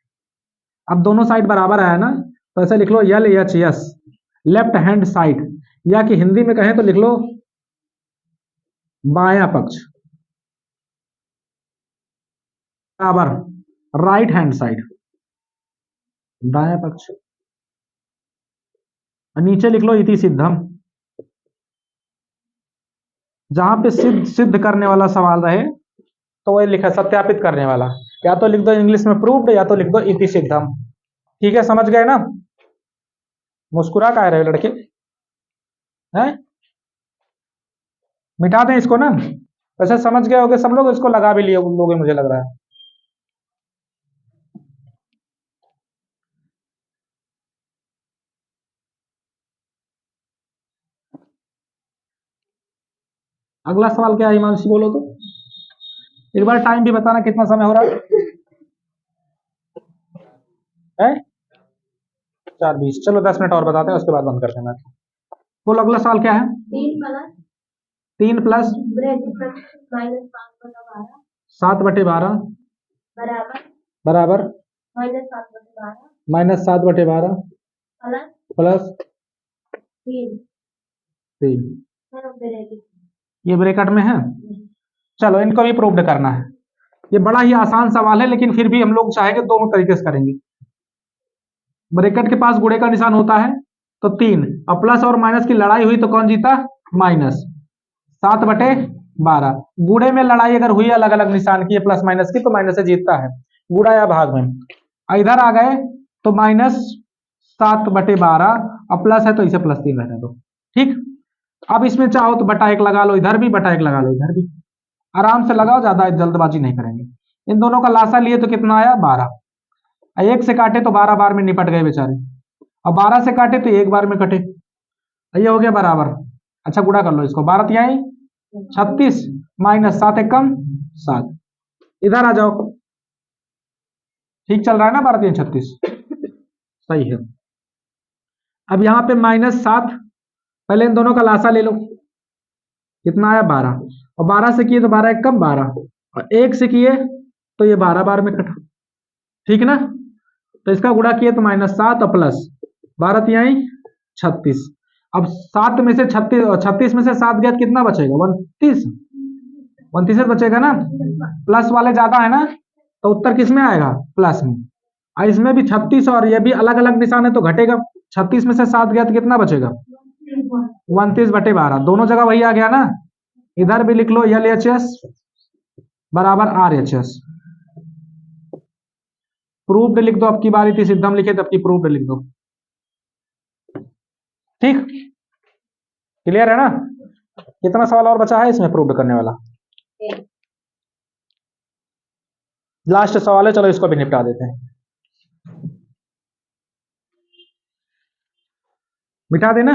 अब दोनों साइड बराबर आया ना, तो ऐसे लिख लो LHS, लेफ्ट हैंड साइड, या कि हिंदी में कहें तो लिख लो बायां पक्ष, बराबर राइट हैंड साइड, दायां पक्ष, नीचे लिख लो इति सिद्धम, जहां पे सिद्ध करने वाला सवाल रहे तो वही लिखा सत्यापित करने वाला, या तो लिख दो इंग्लिश में प्रूव्ड, या तो लिख दो इति सिद्धम, ठीक है, समझ गए ना। मुस्कुरा का रहे लड़के हैं, मिटा दें इसको ना, वैसे समझ गए होगे सब लोग, इसको लगा भी लिए लोगे मुझे लग रहा है। अगला सवाल क्या है हिमांशी, बोलो तो एक बार, टाइम भी बताना कितना समय हो रहा है 4:20, चलो 10 मिनट और बताते हैं उसके बाद बंद करते हैं मैच। बोलो अगला सवाल क्या है, 3 प्लस -7/12 बराबर -7/12 प्लस 3, ये ब्रैकेट में है। चलो इनको भी प्रूव्ड करना है, ये बड़ा ही आसान सवाल है लेकिन फिर भी हम लोग चाहेंगे दोनों तरीके से करेंगे। ब्रैकेट के पास गुणे का निशान होता है तो 3, और प्लस और माइनस की लड़ाई हुई तो कौन जीता, माइनस, 7/12। गुणे में लड़ाई अगर हुई अलग अलग निशान की प्लस माइनस की तो माइनस से जीतता है, गुणा या भाग में। इधर आ गए तो -7/12 और प्लस है तो इसे +3 रहने दो, ठीक। अब इसमें चाहो तो बटा 1 लगा लो, इधर भी बटा 1 लगा लो, इधर भी आराम से लगाओ, ज्यादा जल्दबाजी नहीं करेंगे। इन दोनों का लासा लिए तो कितना आया 12, 1 से काटे तो 12 बार में निपट गए बेचारे, और 12 से काटे तो एक बार में कटे, ये हो गया बराबर। अच्छा गुणा कर लो इसको, 12 तिहाई 36 माइनस 7 एकम 7, इधर आ जाओ। ठीक चल रहा है ना, 12 तिहाई 36, सही है। अब यहाँ पे -7, पहले इन दोनों का लासा ले लो, कितना आया 12, और 12 से किए तो 12 एकम 12, और 1 से किए तो ये 12 बार में कटा, ठीक ना। तो इसका गुणा किए तो -7 और प्लस 12 तिहाई 36। अब 7 में से 36 में से 7 गया तो कितना बचेगा, 29, 29 बचेगा ना, प्लस वाले ज्यादा है ना, तो उत्तर किस में आएगा, प्लस में। और इसमें भी 36 और ये भी अलग अलग निशान है तो घटेगा, 36 में से 7 गया तो कितना बचेगा, 29/12, दोनों जगह वही आ गया ना। इधर भी लिख लो LHS बराबर RHS, प्रूफ्ड लिख दो, अब की बारी थी सिद्धम लिखे तब की प्रूफ्ड लिख दो, ठीक, क्लियर है ना। कितना सवाल और बचा है इसमें प्रूफ्ड करने वाला, लास्ट सवाल है, चलो इसको भी निपटा देते हैं, मिटा देना।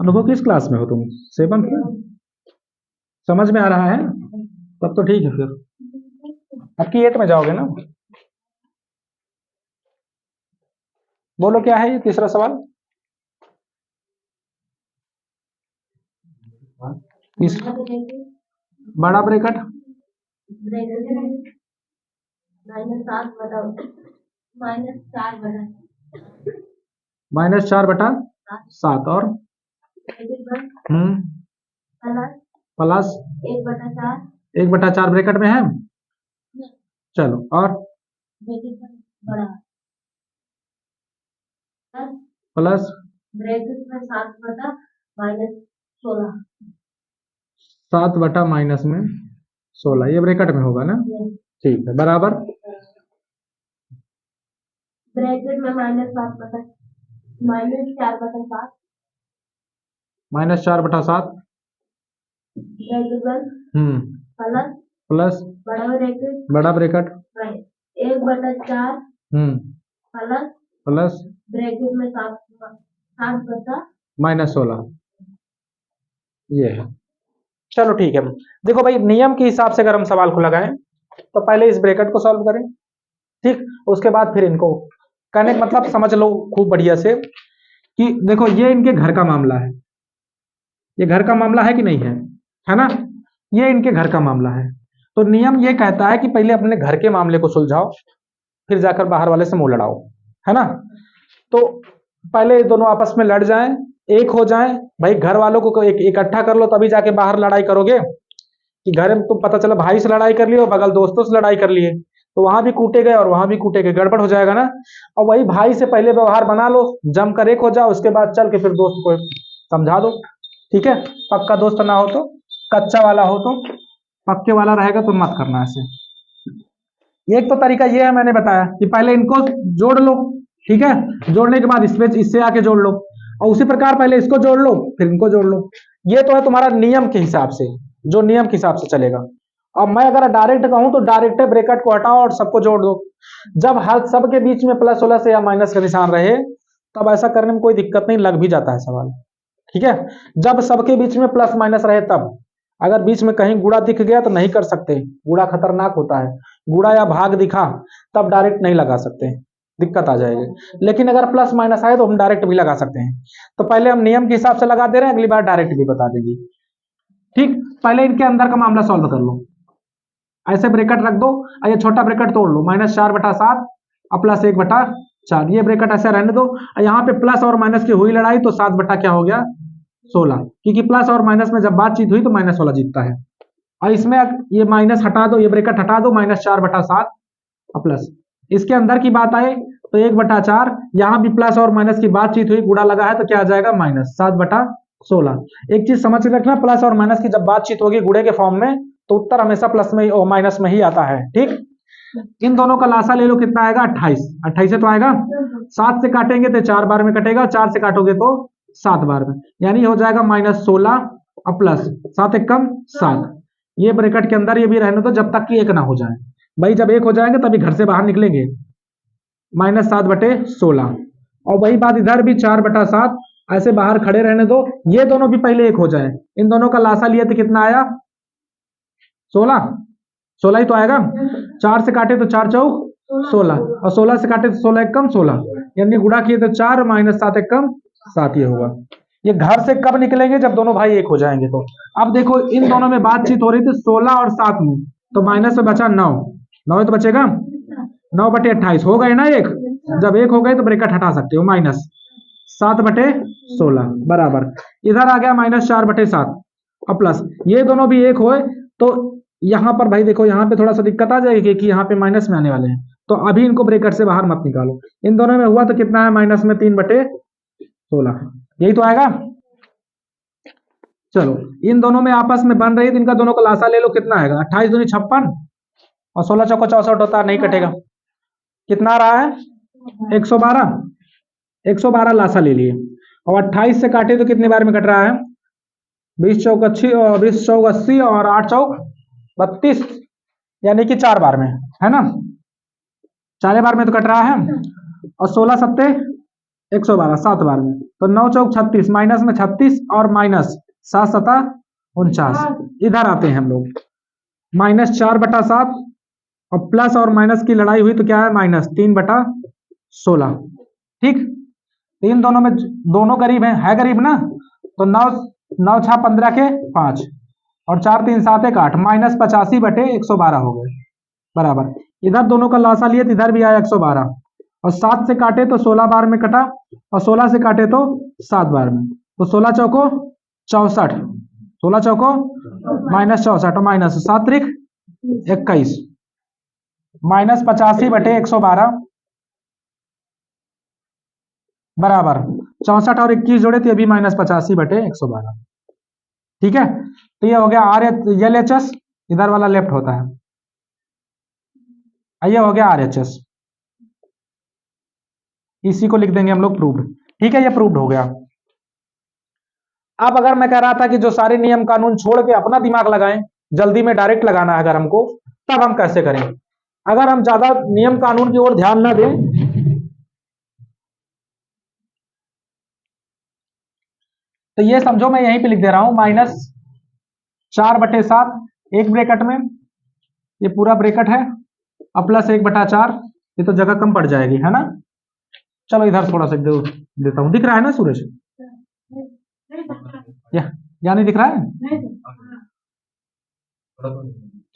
अनुभव किस क्लास में हो तुम, 7th में, समझ में आ रहा है, तब तो ठीक है, फिर अब की 8 में जाओगे ना। बोलो क्या है ये तीसरा सवाल, बड़ा ब्रैकेट -4/7 और प्लस 1/4 ब्रैकेट में है, चलो और प्लस ब्रैकेट में 7/-16, ये ब्रैकेट में होगा ना, ठीक है, बराबर ब्रैकेट में -4/7 -4/7 प्लस बड़ा ब्रैकेट 1/4 प्लस ब्रैकेट में 7/-16, ये है। चलो ठीक है, देखो भाई नियम के हिसाब से अगर हम सवाल को लगाएं तो पहले इस ब्रैकेट को सॉल्व करें, ठीक, उसके बाद फिर इनको, कहने का मतलब समझ लो खूब बढ़िया से कि देखो ये इनके घर का मामला है, ये घर का मामला है कि नहीं है ना, ये इनके घर का मामला है, तो नियम ये कहता है कि पहले अपने घर के मामले को सुलझाओ, फिर जाकर बाहर वाले से मुंह लड़ाओ, है ना। तो पहले दोनों आपस में लड़ जाएं, एक हो जाएं, भाई घर वालों को इकट्ठा कर लो तभी जाके बाहर लड़ाई करोगे, कि घर में तुम पता चला भाई से लड़ाई कर लिए और बगल दोस्तों से लड़ाई कर लिए, तो वहां भी कूटे गए और वहां भी कूटे गए, गड़बड़ हो जाएगा ना। और वही भाई से पहले व्यवहार बना लो, जमकर एक हो जाओ, उसके बाद चल के फिर दोस्त को समझा दो, ठीक है, पक्का दोस्त ना हो तो, कच्चा वाला हो तो, पक्के वाला रहेगा तो मत करना ऐसे। एक तो तरीका ये है मैंने बताया कि पहले इनको जोड़ लो, ठीक है, जोड़ने के बाद इससे आके जोड़ लो, और उसी प्रकार पहले इसको जोड़ लो फिर इनको जोड़ लो, ये तो है तुम्हारा नियम के हिसाब से, जो नियम के हिसाब से चलेगा। अब मैं अगर डायरेक्ट कहूं तो डायरेक्ट ब्रैकेट को हटाओ और सबको जोड़ दो, जब हर सबके बीच में +16 से या माइनस का निशान रहे तब ऐसा करने में कोई दिक्कत नहीं, लग भी जाता है सवाल, ठीक है। जब सबके बीच में प्लस माइनस रहे तब, अगर बीच में कहीं गुणा दिख गया तो नहीं कर सकते, गुणा खतरनाक होता है, गुणा या भाग दिखा तब डायरेक्ट नहीं लगा सकते, दिक्कत आ जाएगी। लेकिन अगर प्लस माइनस आए तो हम डायरेक्ट भी लगा सकते हैं, तो पहले हम नियम के हिसाब से लगा दे रहे हैं, अगली बार डायरेक्ट भी बता देंगे, ठीक। पहले इनके अंदर का मामला सॉल्व कर लो, ऐसे ब्रैकेट रख दो, ये छोटा ब्रैकेट तोड़ लो, -4/7 और +1/4, ये ब्रैकेट ऐसे रहने दो, यहाँ पे प्लस और माइनस की हुई लड़ाई तो 7 बटा क्या हो गया 16, क्योंकि प्लस और माइनस में जब बातचीत हुई तो माइनस वाला जीतता है। और इसमें ये माइनस हटा दो, ये ब्रैकेट हटा दो, -4/7 और प्लस, इसके अंदर की बात आए तो 1/4, यहाँ भी प्लस और माइनस की बातचीत हुई, गुणा लगा है तो क्या आ जाएगा -7/16। एक चीज समझ के रखना, प्लस और माइनस की जब बातचीत होगी गुणे के फॉर्म में तो उत्तर हमेशा प्लस में और माइनस में ही आता है, ठीक। इन दोनों का लासा ले लो, कितना आएगा 28 तो आएगा, 7 से काटेंगे तो 4 बार में कटेगा, 4 से काटोगे तो 7 बार में, यानी हो जाएगा -16 और प्लस 7 एकम 7, ये ब्रैकेट के अंदर ये भी रहने दो जब तक कि एक ना हो जाए, भाई जब एक हो जाएंगे तभी घर से बाहर निकलेंगे, -7/16। और वही बात इधर भी 4/7, ऐसे बाहर खड़े रहने दो, ये दोनों भी पहले एक हो जाए। इन दोनों का लासा लिए तो कितना आया? 16 ही तो आएगा। 4 से काटे तो 4 चौक 16, और 16 से काटे तो 16 एक कम 16, यानी गुणा किए तो 4 -7 एक कम 7 ये होगा। ये घर से कब निकलेंगे? जब दोनों भाई एक हो जाएंगे। तो अब देखो इन दोनों में बातचीत हो रही थी 16 और 7 में, तो माइनस में बचा 9, 9 तो बचेगा 9/28 हो गए ना एक। जब एक हो गए तो ब्रैकेट हटा सकते हो, -7/16 बराबर इधर आ गया -4/7 और प्लस ये दोनों भी एक होए तो यहाँ पर भाई देखो यहाँ पे थोड़ा सा दिक्कत आ जाएगी कि यहाँ पे माइनस में आने वाले हैं, तो अभी इनको ब्रैकेट से बाहर मत निकालो। इन दोनों में हुआ तो कितना है? माइनस में 3/16, यही तो आएगा। चलो इन दोनों में आपस में बन रही है तो इनका दोनों का लासा ले लो, कितना आएगा? 28 दूनी 56 और 16 चौको 64 होता है, नहीं कटेगा। कितना आ रहा है? 112, 112 लासा ले लिए। और 28 से काटे तो कितने बार में कट रहा है? 20 चौक 80 और 8 चौक 32, यानी कि 4 बार में, है ना? 4 बार में तो कट रहा है। और 16 सत्ते 112 7 बार में, तो 9 चौक 36, माइनस में 36 और माइनस 7 सता 49। इधर आते हैं हम लोग, -4/7 और प्लस और माइनस की लड़ाई हुई तो क्या है? -3/16। ठीक, इन दोनों में दोनों करीब है करीब ना, तो 9 9 6 15 के 5 और 4 3 7 1 8, -85/112 हो गए बराबर। इधर दोनों का लासा लिए तो इधर भी आया 112, और 7 से काटे तो 16 बार में कटा, और 16 से काटे तो 7 बार में, तो 16 चौको 64, 16 चौको -64 और माइनस 7 त्रिक 21, -85/112 बराबर 64 और 21 जोड़े तो अभी -85/112। ठीक है, तो ये हो गया RHS, इधर वाला लेफ्ट होता है, ये हो गया RHS। इसी को लिख देंगे हम लोग प्रूव्ड। ठीक है, ये प्रूव्ड हो गया। अब अगर मैं कह रहा था कि जो सारे नियम कानून छोड़ के अपना दिमाग लगाएं, जल्दी में डायरेक्ट लगाना है अगर हमको, तब हम कैसे करें? अगर हम ज्यादा नियम कानून की ओर ध्यान न दें तो ये समझो मैं यहीं पे लिख दे रहा हूं, -4/7 एक ब्रैकेट में, ये पूरा ब्रैकेट है, अब प्लस 1/4, ये तो जगह कम पड़ जाएगी, है ना? चलो इधर थोड़ा सा देता हूं, दिख रहा है ना सूरज? या नहीं दिख रहा है?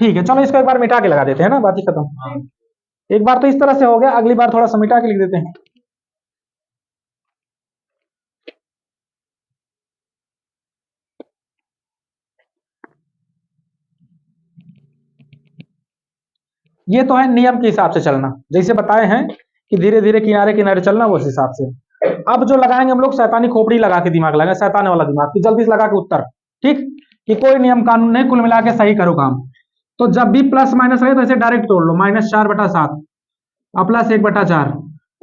ठीक है, चलो इसको एक बार मिटा के लगा देते हैं ना, बात ही खत्म। एक बार तो इस तरह से हो गया, अगली बार थोड़ा सा मिटा के लिख देते हैं। ये तो है नियम के हिसाब से चलना, जैसे बताए हैं कि धीरे धीरे किनारे किनारे चलना, उस हिसाब से। अब जो लगाएंगे हम लोग शैतानी खोपड़ी लगा के दिमाग लगाएंगे, शैतान वाला दिमाग कि जल्दी से लगा के उत्तर। ठीक, कि कोई नियम कानून नहीं, कुल मिला के सही करो काम। तो जब भी प्लस माइनस रहे तो ऐसे डायरेक्ट तोड़ लो, -4/7 और प्लस 1/4,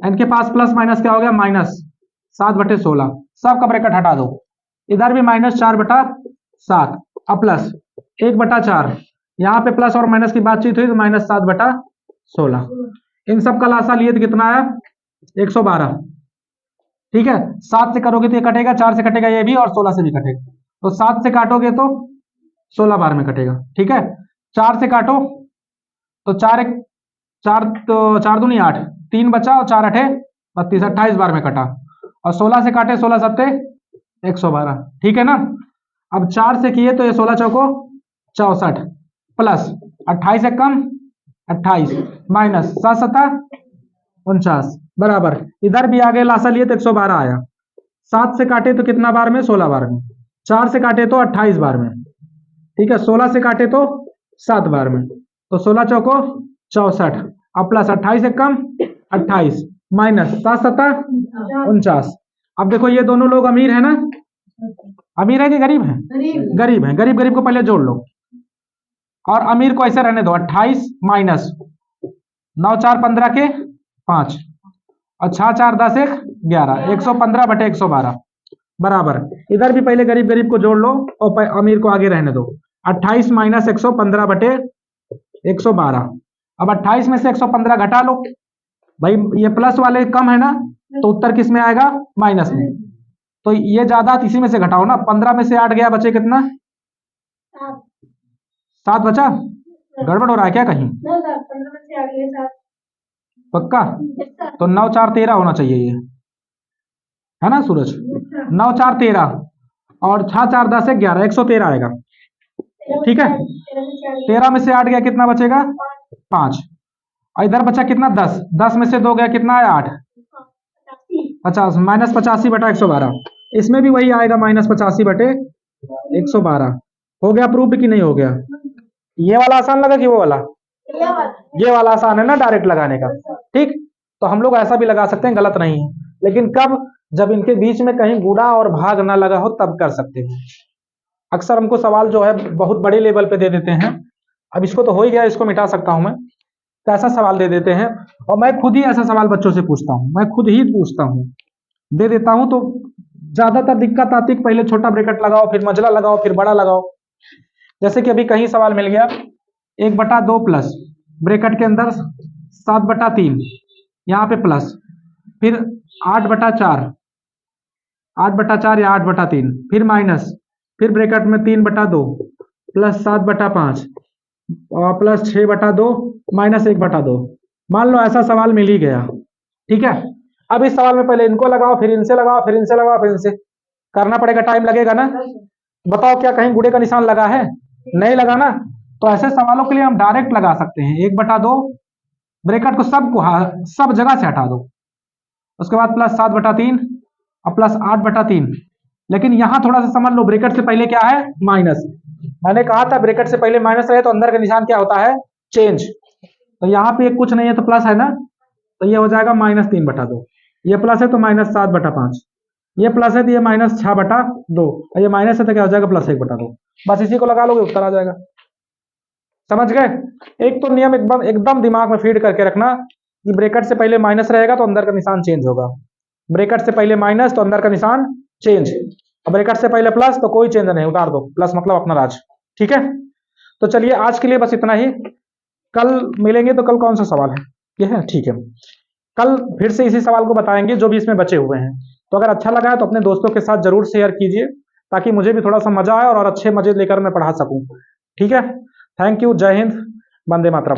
इनके पास प्लस माइनस क्या हो गया? -7/16, सबका ब्रैकेट हटा दो। इधर भी -4/7 और प्लस 1/4, यहाँ पे प्लस और माइनस की बातचीत हुई तो -7/16। इन सब का लासा लिए तो कितना आया? 112। ठीक है, 7 से करोगे तो ये कटेगा, 4 से कटेगा ये भी, और 16 से भी कटेगा, तो 7 से काटोगे तो 16 बार में कटेगा। ठीक है, 4 से काटो तो 4 दूनी 8, 3 बचा और 4 8 32, 28 बार में कटा, और 16 से काटे 16 सत्ते 112। ठीक है ना? अब 4 से किए तो ये 16 चौको 64 प्लस 28 एक कम 28 माइनस 7 सत्ता 49 बराबर। इधर भी आगे लासा लिए तो 112 आया। 7 से काटे तो कितना बार में? 16 बार में। 4 से काटे तो 28 बार में। ठीक है, 16 से काटे तो 7 बार में, तो 16 चौको 64 और प्लस 28 एक कम 28 माइनस 7 सत्ता 49। अब देखो ये दोनों लोग अमीर है ना? अमीर है कि गरीब है? गरीब है। गरीब गरीब को पहले जोड़ लो और अमीर को ऐसे रहने दो। 28 माइनस 9 4 15 के 5 और 6 4 10 1 11, 115/112 बराबर। इधर भी पहले गरीब गरीब को जोड़ लो और अमीर को आगे रहने दो। 28 माइनस 115/112। अब 28 में से 115 घटा लो, भाई ये प्लस वाले कम है ना, तो उत्तर किस में आएगा? माइनस में। तो ये ज्यादा, इसी में से घटाओ ना। 15 में से 8 गया, बचे कितना? 7 बचा। गड़बड़ हो रहा है क्या कहीं? पक्का? तो 9 4 13 होना चाहिए ये, है ना सूरज? 9 4 13 और 6 4 10 11, 113 आएगा। ठीक है, 13 में से 8 गया, कितना बचेगा? 5। और इधर बचा कितना? 10। 10 में से 2 गया, कितना आया? 8। 50 माइनस 85 बटा 112। इसमें भी वही आएगा, माइनस 85 बटे 112। हो गया प्रूफ कि नहीं हो गया? ये वाला आसान लगा कि वो वाला? ये वाला आसान है ना डायरेक्ट लगाने का। ठीक, तो हम लोग ऐसा भी लगा सकते हैं, गलत नहीं है। लेकिन कब? जब इनके बीच में कहीं गुणा और भाग ना लगा हो, तब कर सकते हैं। अक्सर हमको सवाल जो है बहुत बड़े लेवल पे दे देते हैं। अब इसको तो हो ही गया, इसको मिटा सकता हूं मैं। तो ऐसा सवाल दे देते हैं, और मैं खुद ही ऐसा सवाल बच्चों से पूछता हूं, मैं खुद ही पूछता हूं, दे देता हूं। तो ज्यादातर दिक्कत आती है कि पहले छोटा ब्रैकेट लगाओ, फिर मझला लगाओ, फिर बड़ा लगाओ। जैसे कि अभी कहीं सवाल मिल गया 1/2 प्लस ब्रैकेट के अंदर 7/3, यहाँ पे प्लस, फिर 8/4, 8/4 या 8/3, फिर माइनस, फिर ब्रैकेट में 3/2 प्लस 7/5 और प्लस 6/2 माइनस 1/2। मान लो ऐसा सवाल मिल ही गया। ठीक है, अब इस सवाल में पहले इनको लगाओ, फिर इनसे लगाओ, फिर इनसे लगाओ, फिर इनसे करना पड़ेगा, टाइम लगेगा ना। बताओ क्या कहीं गुणे का निशान लगा है? नहीं लगा ना। तो ऐसे सवालों के लिए हम डायरेक्ट लगा सकते हैं 1/2 ब्रैकेट को सब जगह से हटा दो, उसके बाद प्लस 7/3 और प्लस 8/3। लेकिन यहां थोड़ा सा समझ लो, ब्रैकेट से पहले क्या है? माइनस। मैंने कहा था ब्रैकेट से पहले माइनस रहे तो अंदर का निशान क्या होता है? चेंज। तो यहाँ पे कुछ नहीं है तो प्लस है ना, तो ये हो जाएगा -3/2। ये प्लस है तो -7/5। ये प्लस है तो ये -6/2। और ये माइनस है तो क्या हो जाएगा? +1/2। बस इसी को लगा लोगे, उत्तर आ जाएगा। समझ गए? एक तो नियम एकदम एकदम दिमाग में फीड करके रखना कि ब्रैकेट से पहले माइनस रहेगा तो अंदर का निशान चेंज होगा, ब्रैकेट से पहले माइनस तो अंदर का निशान चेंज, और ब्रैकेट से पहले प्लस तो कोई चेंज नहीं, उतार दो, प्लस मतलब अपना राज। ठीक है, तो चलिए आज के लिए बस इतना ही। कल मिलेंगे, तो कल कौन सा सवाल है? ये है, ठीक है। कल फिर से इसी सवाल को बताएंगे जो भी इसमें बचे हुए हैं। तो अगर अच्छा लगा है तो अपने दोस्तों के साथ जरूर शेयर कीजिए, ताकि मुझे भी थोड़ा सा मजा आए और अच्छे मजे लेकर मैं पढ़ा सकूं। ठीक है, थैंक यू, जय हिंद, वंदे मातरम।